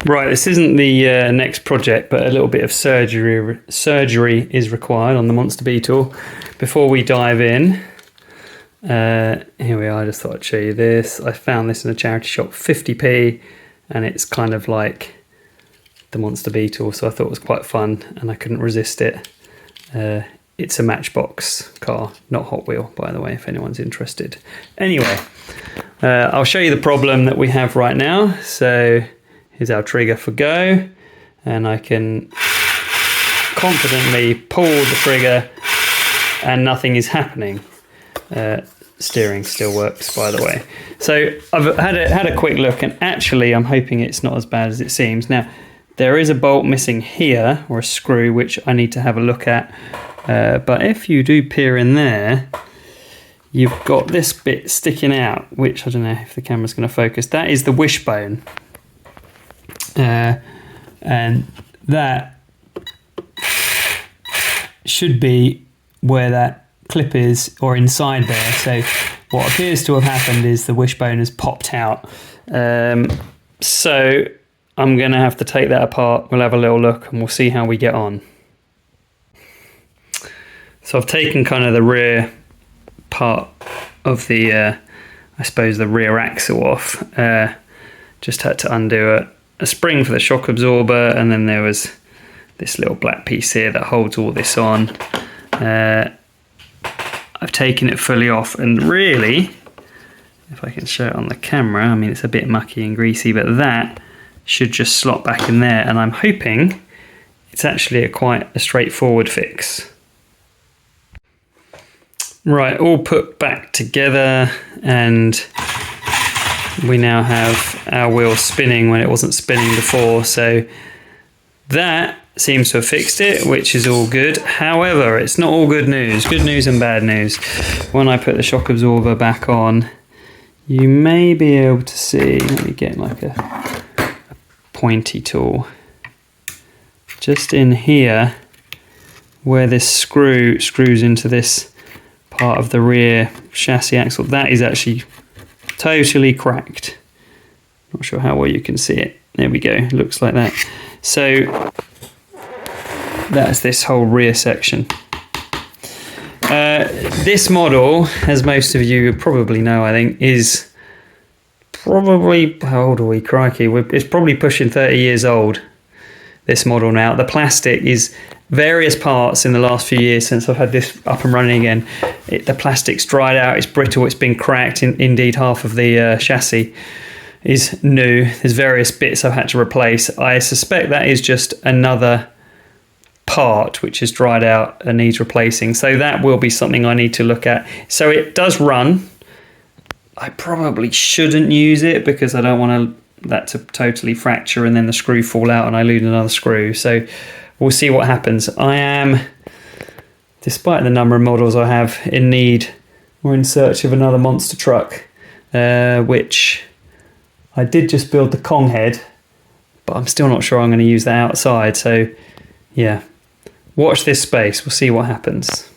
Right, this isn't the next project, but a little bit of surgery is required on the Monster Beetle. Before we dive in, here we are. I just thought I'd show you this. I found this in a charity shop, 50p, and it's kind of like the Monster Beetle, so I thought it was quite fun, and I couldn't resist it. It's a Matchbox car, not Hot Wheel, by the way, if anyone's interested. Anyway, I'll show you the problem that we have right now. So here's our trigger for go, and I can confidently pull the trigger and nothing is happening. Steering still works, by the way. So I've had a quick look, and actually I'm hoping it's not as bad as it seems. Now, there is a bolt missing here, or a screw, which I need to have a look at. But if you do peer in there, you've got this bit sticking out, which I don't know if the camera's going to focus. That is the wishbone. And that should be where that clip is, or inside there. So what appears to have happened is the wishbone has popped out. So I'm going to have to take that apart. We'll have a little look and we'll see how we get on. So I've taken kind of the rear part of the, I suppose, the rear axle off. Just had to undo a spring for the shock absorber, and then there was this little black piece here that holds all this on. I've taken it fully off, and really, if I can show it on the camera, I mean, it's a bit mucky and greasy, but that should just slot back in there, and I'm hoping it's actually quite a straightforward fix. Right, all put back together, and we now have our wheel spinning when it wasn't spinning before, so that seems to have fixed it, which is all good. However, it's not all good news. Good news and bad news. When I put the shock absorber back on, you may be able to see, let me get like a pointy tool, just in here where this screws into this part of the rear chassis axle, that is actually totally cracked. Not sure how well you can see it. There we go, looks like that. So that's this whole rear section. This model, as most of you probably know, I think, is probably, how old are we? Crikey, it's probably pushing 30 years old, this model now. The plastic is various parts in the last few years since I've had this up and running again. The plastic's dried out, it's brittle, it's been cracked. Indeed, half of the chassis is new. There's various bits I've had to replace. I suspect that is just another part which is dried out and needs replacing. So that will be something I need to look at. So it does run. I probably shouldn't use it because I don't want that to totally fracture and then the screw fall out and I lose another screw. So we'll see what happens. I am, despite the number of models I have, in need or in search of another monster truck, which I did just build the Kong head, but I'm still not sure I'm going to use that outside. So yeah, watch this space. We'll see what happens.